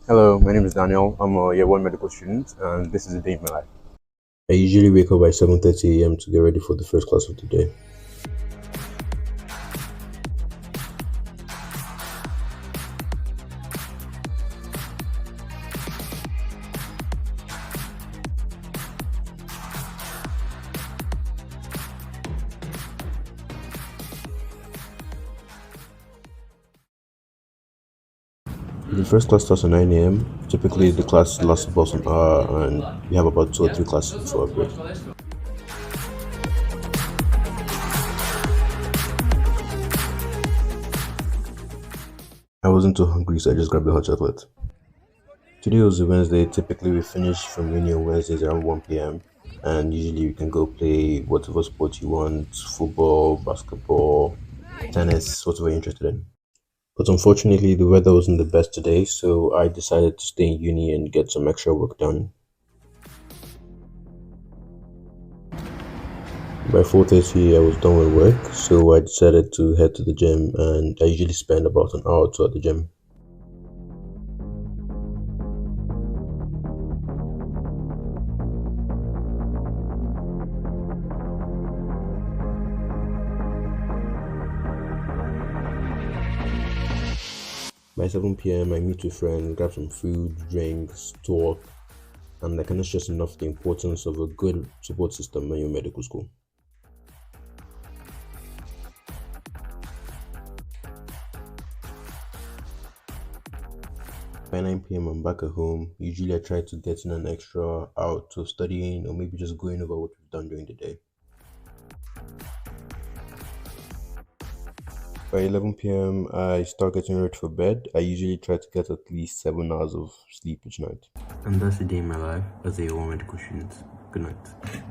Hello, my name is Daniel. I'm a year one medical student, and this is a day in my life. I usually wake up by 7:30 a.m. to get ready for the first class of the day. The first class starts at 9 a.m. Typically, the class lasts about an hour, and we have about two or three classes before our break. I wasn't too hungry, so I just grabbed the hot chocolate. Today was a Wednesday. Typically, we finish from uni on Wednesdays around 1 p.m. And usually, we can go play whatever sport you want: football, basketball, tennis, whatever you're interested in. But unfortunately, the weather wasn't the best today, so I decided to stay in uni and get some extra work done. By 4:30, I was done with work, so I decided to head to the gym, and I usually spend about an hour or two at the gym. By 7 p.m., I meet with friends, grab some food, drinks, talk, and I cannot stress enough the importance of a good support system when you're in medical school. By 9 p.m., I'm back at home. Usually, I try to get in an extra hour of studying or maybe just going over what we've done during the day. By 11 p.m., I start getting ready for bed. I usually try to get at least 7 hours of sleep each night. And that's the day in my life as a medical student. Good night.